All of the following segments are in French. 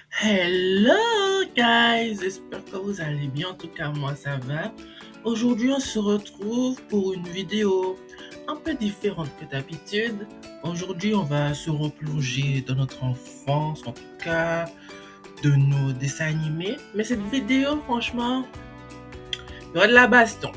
Hello guys, j'espère que vous allez bien, en tout cas moi ça va. Aujourd'hui on se retrouve pour une vidéo un peu différente que d'habitude. Aujourd'hui on va se replonger dans notre enfance, en tout cas de nos dessins animés. Mais cette vidéo franchement, il y aura de la baston.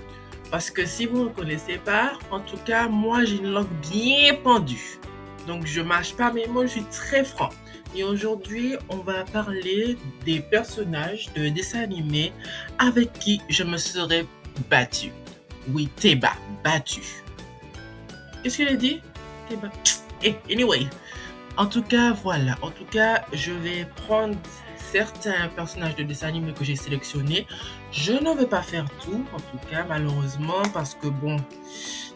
Parce que si vous ne connaissez pas, en tout cas moi j'ai une langue bien pendue. Donc je mâche pas mes mots, je suis très franc. Et aujourd'hui, on va parler des personnages de dessins animés avec qui je me serais battu. Oui, battu. Qu'est-ce que j'ai dit? Théba. Anyway, en tout cas, voilà. En tout cas, je vais prendre certains personnages de dessins animés que j'ai sélectionnés. Je ne vais pas faire tout, en tout cas, malheureusement, parce que bon,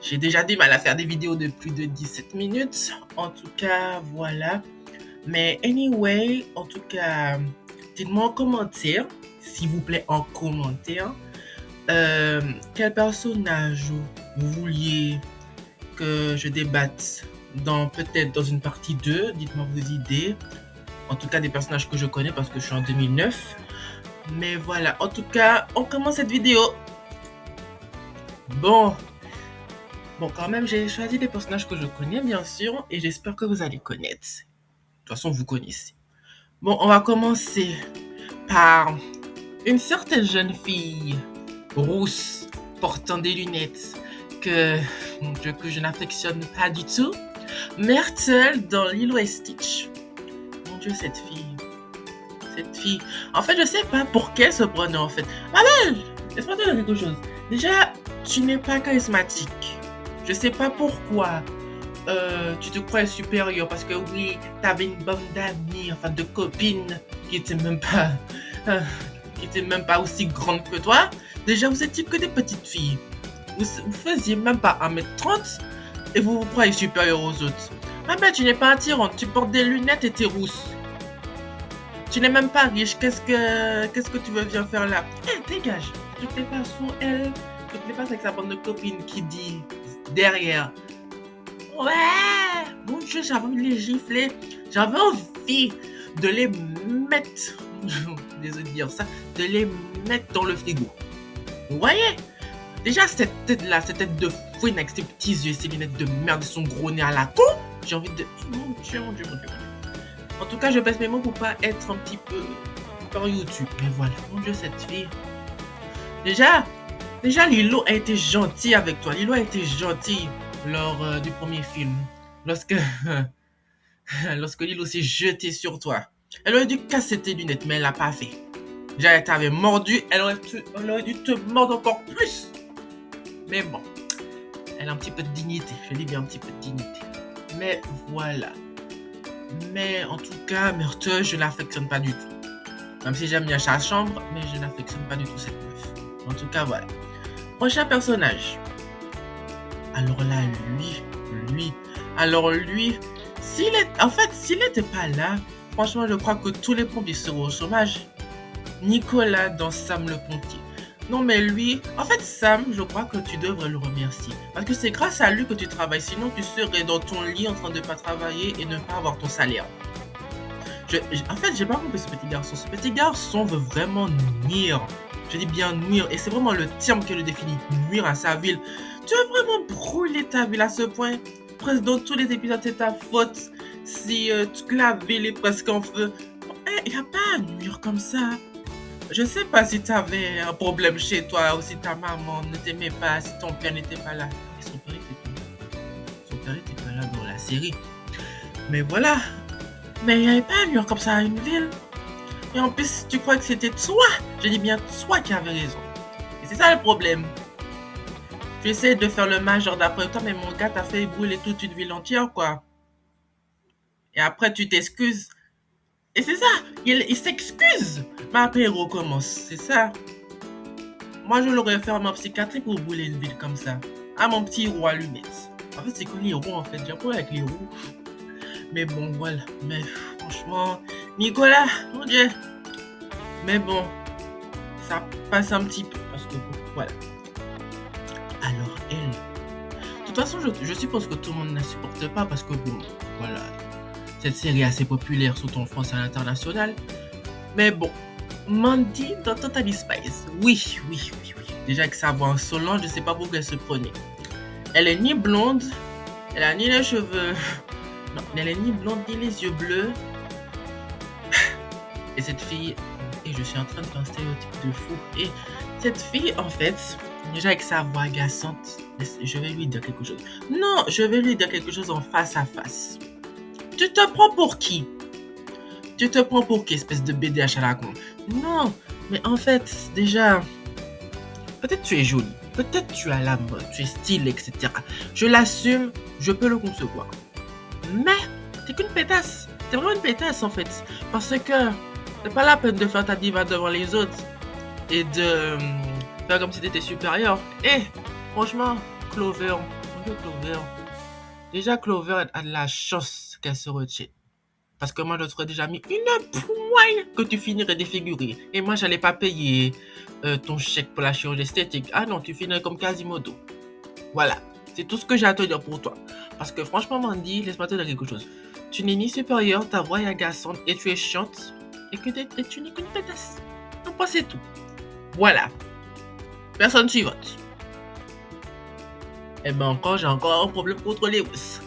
j'ai déjà du mal à faire des vidéos de plus de 17 minutes. En tout cas, voilà. Mais anyway, en tout cas, dites-moi en commentaire, s'il vous plaît, en commentaire, quel personnage vous vouliez que je débatte peut-être dans une partie 2. Dites-moi vos idées. En tout cas, des personnages que je connais parce que je suis en 2009. Mais voilà, en tout cas, on commence cette vidéo. Bon, quand même, j'ai choisi des personnages que je connais, bien sûr, et j'espère que vous allez connaître. De toute façon, vous connaissez. Bon, on va commencer par une certaine jeune fille rousse portant des lunettes que je n'affectionne pas du tout. Myrtle dans Lilo et Stitch. Mon Dieu, cette fille. En fait, je sais pas pour quel ce prénom en fait. Ma belle, laisse-moi te dire quelque chose. Déjà, tu n'es pas charismatique. Je sais pas pourquoi. Tu te crois supérieur parce que oui, t'avais une bande d'amis, enfin de copines qui étaient même pas, aussi grandes que toi. Déjà, vous étiez que des petites filles. Vous faisiez même pas 1m30 et vous vous croyez supérieur aux autres. Ah ben, tu n'es pas attirante, tu portes des lunettes et t'es rousse. Tu n'es même pas riche, qu'est-ce que tu veux venir faire là? Dégage. De toutes les façons, avec sa bande de copines qui dit derrière. Ouais, mon Dieu, j'avais envie de les gifler. J'avais envie de les mettre, désolé de dire ça, de les mettre dans le frigo. Vous voyez? Déjà, cette tête-là, cette tête de fouine avec ses petits yeux, ses lunettes de merde et son gros nez à la con, j'ai envie de... Mon Dieu. En tout cas, je baisse mes mots pour pas être un petit peu par YouTube. Mais voilà, mon Dieu, cette fille. Déjà, Lilo a été gentille avec toi. Lilo a été gentille lors du premier film. Lorsque Lilo s'est jeté sur toi. Elle aurait dû casser tes lunettes, mais elle l'a pas fait. Déjà, elle t'avait mordu, elle aurait dû te mordre encore plus. Mais bon, elle a un petit peu de dignité. Je dis bien un petit peu de dignité. Mais voilà. Mais en tout cas, Myrtle, je l'affectionne pas du tout. Même si j'aime bien sa chambre, mais je n'affectionne pas du tout cette meuf. En tout cas, voilà. Prochain personnage. Alors là, lui, s'il n'était pas là, franchement, je crois que tous les pompiers seraient au chômage. Nicolas dans Sam le pompier. Non mais lui, en fait Sam, je crois que tu devrais le remercier. Parce que c'est grâce à lui que tu travailles. Sinon tu serais dans ton lit en train de pas travailler et ne pas avoir ton salaire. En fait, j'ai pas compris ce petit garçon. Ce petit garçon veut vraiment nuire. Je dis bien nuire. Et c'est vraiment le terme qui le définit. Nuire à sa ville. Tu veux vraiment brûler ta ville à ce point? Presque dans tous les épisodes, c'est ta faute. Si toute la ville est presque en feu. Il n'y a pas à nuire comme ça. Je sais pas si tu avais un problème chez toi ou si ta maman ne t'aimait pas, si ton père n'était pas là. Et son père était pas là dans la série. Mais voilà. Mais il n'y avait pas à nuire comme ça à une ville. Et en plus, tu crois que c'était toi? Je dis bien toi qui avais raison. Et c'est ça le problème. Tu essaies de faire le majeur d'après toi, mais mon gars t'a fait brûler toute une ville entière, quoi. Et après, tu t'excuses. Et c'est ça, il s'excuse. Mais après, il recommence, c'est ça. Moi, je l'aurais fermé en psychiatrie pour brûler une ville comme ça. Ah, mon petit roi lunettes. En fait, c'est que les roues, en fait. J'ai un problème avec les roues. Mais bon, voilà. Mais franchement, Nicolas, mon Dieu. Mais bon, ça passe un petit peu. Parce que, voilà. Alors, elle. De toute façon, je suppose que tout le monde ne la supporte pas parce que, bon, voilà. Cette série est assez populaire, surtout en France et à l'international. Mais bon, Mandy dans Totally Spice. Oui. Déjà avec sa voix insolente, je sais pas pourquoi elle se prenait. Elle est ni blonde, elle a ni les cheveux. Non, elle est ni blonde ni les yeux bleus. Et cette fille, et je suis en train de faire un stéréotype de fou. Et cette fille, en fait, déjà avec sa voix agaçante, je vais lui dire quelque chose. Non, je vais lui dire quelque chose en face à face. Tu te prends pour qui? Tu te prends pour qui, espèce de BDH à la con? Non, mais en fait, déjà, peut-être tu es jolie, peut-être tu as la mode, tu es stylée, etc. Je l'assume, je peux le concevoir. Mais, t'es qu'une pétasse. T'es vraiment une pétasse, en fait. Parce que c'est pas la peine de faire ta diva devant les autres et de faire comme si t'étais supérieur. Et, franchement, Clover, mon Dieu, Clover. Déjà, Clover a de la chance qu'elle se retient. Parce que moi, je t'aurais déjà mis une poigne que tu finirais défiguré. Et moi, j'allais pas payer ton chèque pour la chirurgie esthétique. Ah non, tu finirais comme Quasimodo. Voilà. C'est tout ce que j'ai à te dire pour toi. Parce que franchement, Mandy, laisse-moi te dire quelque chose. Tu n'es ni supérieure, ta voix est agaçante et tu es chiante. Et que tu n'es qu'une pétasse. Donc, c'est tout. Voilà. Personne suivante. Eh ben encore, j'ai encore un problème contre les Lewis.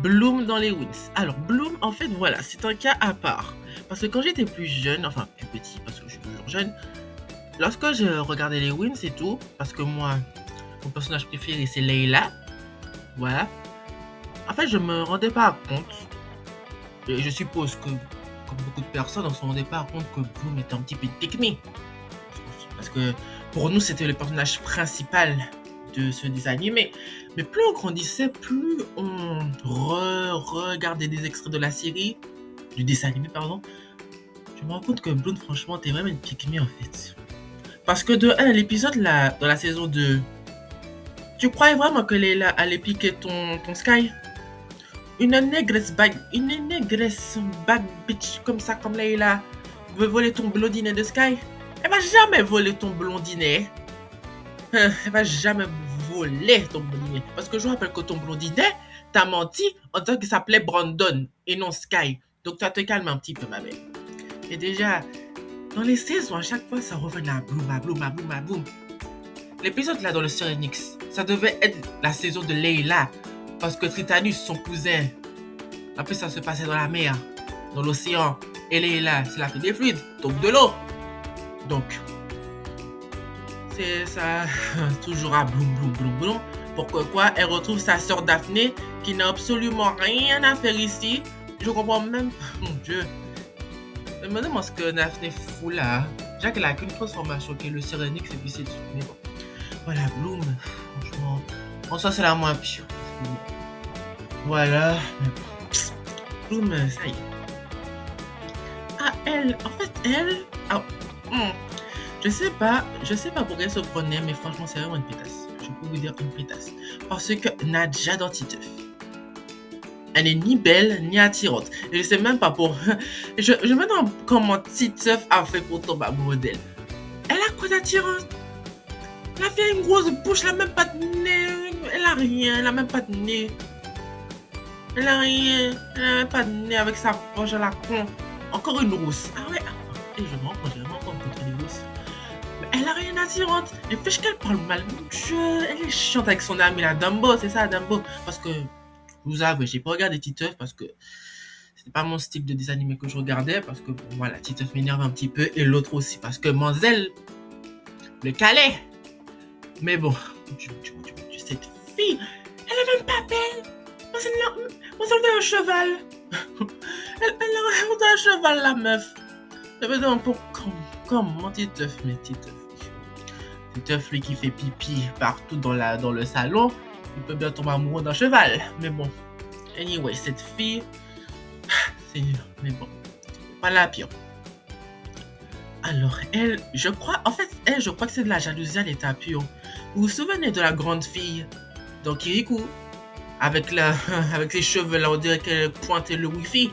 Bloom dans les Wings. Alors, Bloom, en fait, voilà, c'est un cas à part. Parce que quand j'étais plus jeune, enfin plus petit, parce que je suis toujours jeune, lorsque je regardais les Wings et tout, parce que moi, mon personnage préféré, c'est Layla. Voilà. En fait, je me rendais pas compte. Et je suppose que, comme beaucoup de personnes, on se rendait pas compte que Bloom était un petit peu technique. Parce que pour nous, c'était le personnage principal de ce dessin animé. Mais plus on grandissait, plus on regardait des extraits de la série, du dessin animé, pardon. Je me rends compte que Bloom, franchement, t'es vraiment une pique-me en fait. Parce que de 1, l'épisode là, dans la saison 2, tu croyais vraiment que Layla allait piquer ton Sky? Une négresse bad bitch comme ça, comme Layla, veut voler ton blondinet de Sky? Elle va jamais voler ton blondinet. Elle va jamais voler ton blondinet. Parce que je rappelle que ton blondinet, t'as menti en disant qu'il s'appelait Brandon et non Sky. Donc tu vas te calmer un petit peu, ma belle. Et déjà, dans les saisons, à chaque fois, ça revenait à boum. L'épisode là dans le Serenix, ça devait être la saison de Layla. Parce que Tritanus, son cousin, après ça se passait dans la mer, dans l'océan. Et Layla, c'est la fille des fluides, donc de l'eau. Donc, c'est ça, toujours à bloum. Pourquoi elle retrouve sa sœur Daphné qui n'a absolument rien à faire ici. Je comprends même pas, mon Dieu. Je me demande ce que Daphné fout là. Déjà qu'elle a qu'une transformation qui est le Serenix et puis c'est tout. Mais bon. Voilà, Bloom, franchement. En soi, c'est la moins pire. Voilà. Bloom, ça y est. Ah, elle, en fait, elle. Ah, Je sais pas pourquoi elle se prenait, mais franchement, c'est vraiment une pétasse. Je peux vous dire une pétasse. Parce que Nadja dans Titeuf, elle n'est ni belle ni attirante. Et je sais même pas pour. Je me demande comment Titeuf a fait pour tomber amoureux d'elle. Elle a quoi d'attirant? Elle a fait une grosse bouche, elle a même pas de nez. Elle a rien, elle a même pas de nez. Elle a rien, elle a même pas de nez avec sa poche à la con. Encore une rousse. Ah ouais, et je me rends compte, j'ai vraiment pas contre les rousses. Mais elle a rien d'attirante. Et fiche qu'elle parle mal. Mon Dieu, elle est chiante avec son amie la Dumbo, c'est ça Dumbo. Parce que, je vous avoue, j'ai pas regardé Titeuf parce que c'était pas mon style de dessin animé que je regardais. Parce que, bon, voilà, Titeuf m'énerve un petit peu. Et l'autre aussi, parce que Manzel le calait. Mais bon, cette fille, elle est même pas belle. Manzel a un cheval. elle a honte un cheval, la meuf. Je me demande comment Titeuf, mais Titeuf, lui qui fait pipi partout dans le salon, il peut bien tomber amoureux d'un cheval. Mais bon, anyway, cette fille, c'est nul. Mais bon, pas la pire. Alors, elle, je crois que c'est de la jalousie à l'état pur. Vous vous souvenez de la grande fille dans Kirikou? Avec ses cheveux là, on dirait qu'elle pointait le wifi.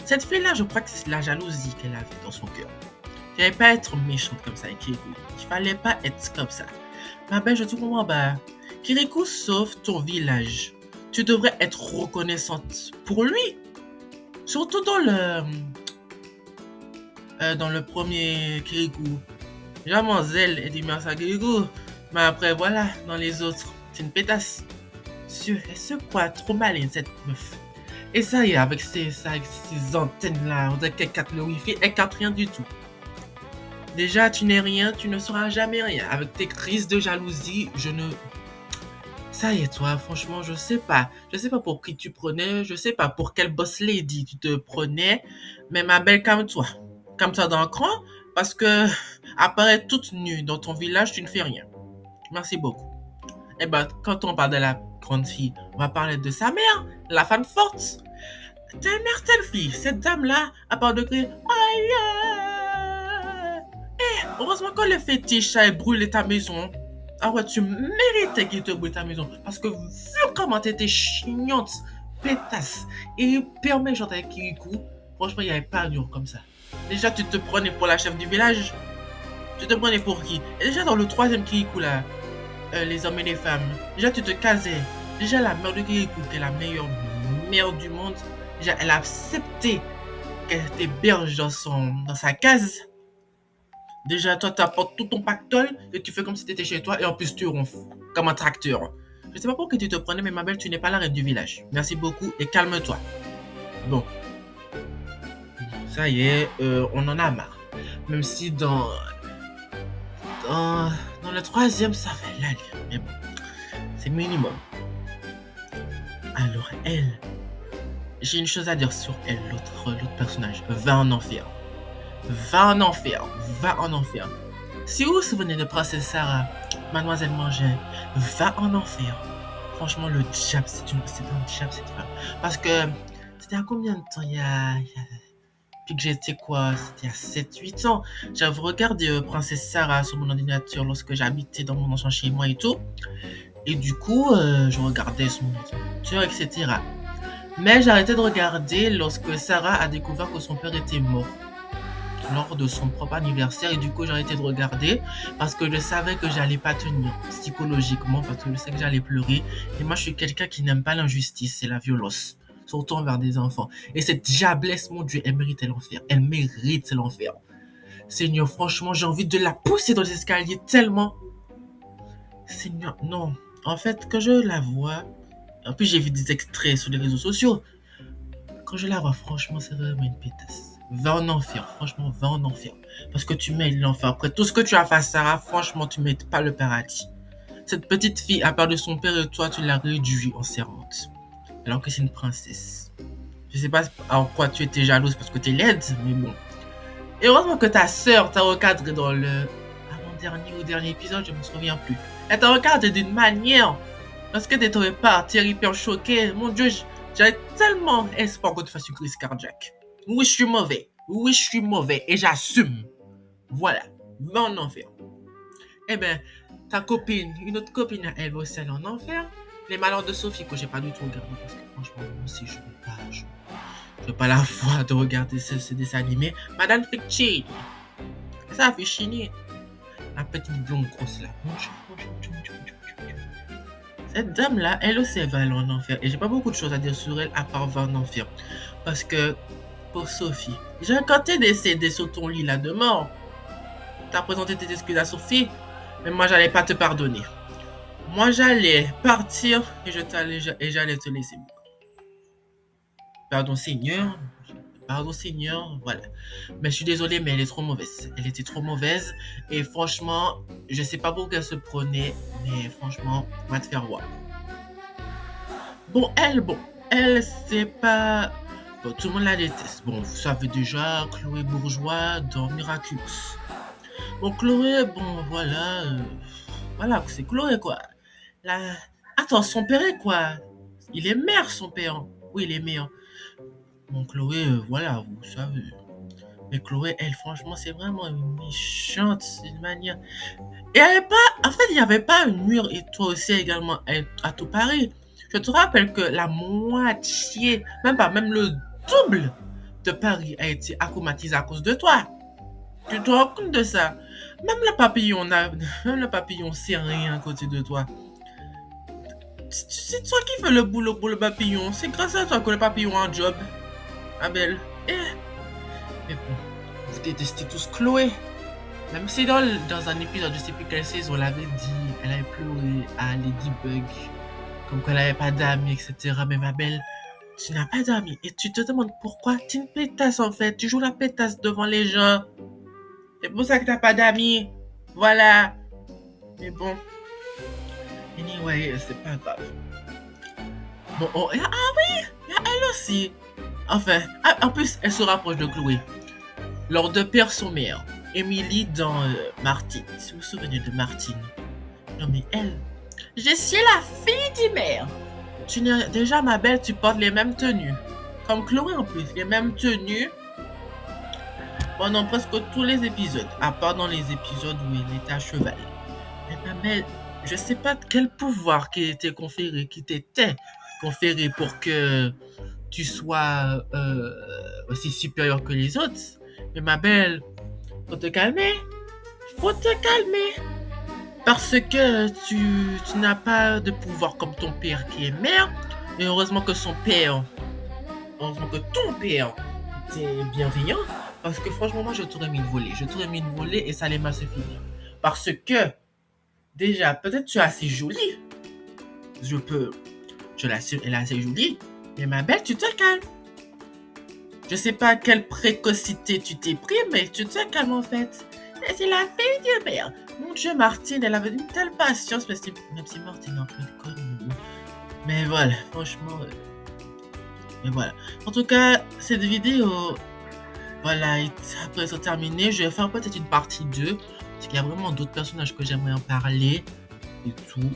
Cette fille-là, je crois que c'est de la jalousie qu'elle avait dans son cœur. Il fallait pas être méchante comme ça avec Kirikou. Il fallait pas être comme ça. Ma belle, je te comprends pas. Kirikou sauve ton village. Tu devrais être reconnaissante pour lui. Surtout dans dans le premier Kirikou. Déjà, mon zèle est dit merci à Kirikou. Mais après, voilà, dans les autres, c'est une pétasse. Elle se croit trop maligne, cette meuf. Et ça y est, avec ces antennes-là, on dirait qu'elle capte le wifi, elle capte rien du tout. Déjà, tu n'es rien, tu ne seras jamais rien. Avec tes crises de jalousie, Ça y est, toi, franchement, je sais pas. Je sais pas pour qui tu prenais, je sais pas pour quelle boss lady tu te prenais. Mais ma belle, calme-toi. Calme-toi dans le cran, parce que apparaître toute nue dans ton village, tu ne fais rien. Merci beaucoup. Eh ben, quand on parle de la grande fille, on va parler de sa mère, la femme forte. Telle mère, telle fille. Cette dame-là, à part de crier, aïe, heureusement que le fétiche, ça ait brûlé ta maison. Ah ouais, tu méritais qu'il te brûle ta maison. Parce que vu comment t'étais chignante, pétasse, et hyper méchante avec Kirikou, franchement, il n'y avait pas un jour comme ça. Déjà, tu te prenais pour la chef du village. Tu te prenais pour qui? Et déjà, dans le troisième Kirikou, là, les hommes et les femmes, déjà, tu te casais. Déjà, la mère de Kirikou, qui est la meilleure mère du monde, déjà, elle a accepté qu'elle t'héberge dans sa case. Déjà, toi, tu apportes tout ton pactole et tu fais comme si tu étais chez toi et en plus, tu ronfles comme un tracteur. Je sais pas pourquoi tu te prenais, mais ma belle, tu n'es pas la reine du village. Merci beaucoup et calme-toi. Bon, ça y est, on en a marre. Même si dans le troisième, ça fait l'allure. Mais bon, c'est minimum. Alors, elle, j'ai une chose à dire sur elle, l'autre personnage. Va en enfer. Va en enfer. Va en enfer. Si vous vous souvenez de Princesse Sarah, Mademoiselle Mangin, va en enfer. Franchement, le diable, c'est un diable cette femme. Parce que c'était à combien de temps Puis que j'étais quoi? C'était à 7-8 ans. J'avais regardé Princesse Sarah sur mon ordinateur lorsque j'habitais dans mon ancien chez moi et tout. Et du coup, je regardais sur mon ordinateur, etc. Mais j'ai arrêté de regarder lorsque Sarah a découvert que son père était mort lors de son propre anniversaire et du coup j'ai arrêté de regarder parce que je savais que j'allais pas tenir psychologiquement parce que je sais que j'allais pleurer et moi je suis quelqu'un qui n'aime pas l'injustice et la violence surtout envers des enfants et cette diablesse mon Dieu elle mérite l'enfer. Seigneur franchement j'ai envie de la pousser dans les escaliers tellement Seigneur non en fait quand je la vois en plus j'ai vu des extraits sur les réseaux sociaux quand je la vois franchement c'est vraiment une pétasse. Va en enfer, franchement, va en enfer. Parce que tu mérites l'enfer. Après tout ce que tu as fait à Sarah, franchement, tu mérites pas le paradis. Cette petite fille, à part de son père et toi, tu l'as réduite en servante. Alors que c'est une princesse. Je sais pas en quoi tu étais jalouse parce que t'es laide, mais bon. Et heureusement que ta sœur t'a recadré dans le avant-dernier ou dernier épisode, je me souviens plus. Elle t'a recadré d'une manière. Lorsque t'es tombé par terre hyper choquée, mon Dieu, j'avais tellement espoir que tu fasses une crise cardiaque. Oui, je suis mauvais et j'assume. Voilà, va en enfer. Eh ben, ta copine, une autre copine à elle aussi elle en enfer. Les malheurs de Sophie que j'ai pas du tout regardé parce que franchement, moi aussi, je veux pas la voir de regarder ce dessin animé. Madame Ficci, ça a fait chiner. La petite blonde grosse là. Cette dame là, elle aussi elle va aller en enfer. Et j'ai pas beaucoup de choses à dire sur elle à part va en enfer. Parce que pour Sophie. Déjà, quand t'es décédé sur ton lit là de mort, t'as présenté tes excuses à Sophie, mais moi j'allais pas te pardonner. Moi j'allais partir et j'allais te laisser. Pardon Seigneur, voilà. Mais je suis désolé, mais elle est trop mauvaise. Elle était trop mauvaise et franchement, je sais pas pourquoi elle se prenait, mais franchement, on va te faire voir. Bon, elle c'est pas. Bon, tout le monde la déteste. Bon, vous savez déjà, Chloé Bourgeois dans Miraculous. Bon, Chloé, bon, voilà. Voilà, c'est Chloé, quoi. La... Attends, son père est quoi? Il est maire, son père. Oui, il est maire. Bon, Chloé, voilà, vous savez. Mais Chloé, elle, franchement, c'est vraiment une méchante, d'une manière. Et elle est pas... En fait, il n'y avait pas un mur, et toi aussi également, à tout Paris. Je te rappelle que la moitié, même pas, même le double de Paris a été acclimatisé à cause de toi. Tu te rends compte de ça? Même le papillon sait rien à côté de toi. C'est toi qui fais le boulot pour le papillon. C'est grâce à toi que le papillon a un job. Abel. Mais bon, vous détestez tous Chloé. Même si dans un épisode, je sais plus quelle saison, on l'avait dit, elle avait pleuré à Ladybug, comme qu'elle n'avait pas d'amis, etc. Mais ma belle, tu n'as pas d'amis. Et tu te demandes pourquoi. Tu es une pétasse en fait. Tu joues la pétasse devant les gens. C'est pour ça que tu n'as pas d'amis. Voilà. Mais bon. Anyway, c'est pas grave. Bon, oh, oui, il y a elle aussi. Enfin, en plus, elle se rapproche de Chloé. Lors de Père Sommaire, Emily dans Martine. Si vous vous souvenez de Martine. Non mais elle. Je suis la fille du maire. Déjà, ma belle, tu portes les mêmes tenues. Comme Chloé en plus, les mêmes tenues. Pendant presque tous les épisodes. À part dans les épisodes où il était à cheval. Mais ma belle, je sais pas quel pouvoir qui t'était conféré pour que tu sois aussi supérieur que les autres. Mais ma belle, faut te calmer. Faut te calmer. Parce que tu n'as pas de pouvoir comme ton père qui est maire. Et heureusement que ton père était bienveillant. Parce que franchement, moi, je t'aurais mis de voler. Je t'aurais mis de voler et ça allait mal se finir. Parce que, déjà, peut-être tu es assez jolie. Je l'assure, elle est assez jolie. Mais ma belle, tu te calmes. Je sais pas à quelle précocité tu t'es pris, mais tu te calmes en fait. Et c'est la fille du maire. Mon Dieu, Martine, elle avait une telle patience, même si Martine est un peu de conne. Mais voilà, franchement. Mais voilà. En tout cas, cette vidéo, voilà, après être terminée, je vais faire peut-être une partie 2. Parce qu'il y a vraiment d'autres personnages que j'aimerais en parler. Et tout.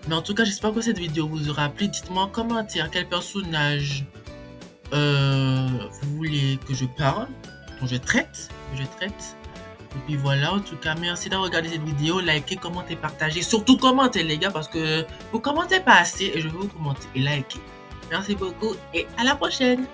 Mais en tout cas, j'espère que cette vidéo vous aura plu. Dites-moi en commentaire quel personnage vous voulez que je parle, que je traite. Et puis voilà, en tout cas, merci d'avoir regardé cette vidéo. Likez, commentez, partagez. Surtout commentez les gars, parce que vous commentez pas assez et je vais vous commenter et liker. Merci beaucoup et à la prochaine.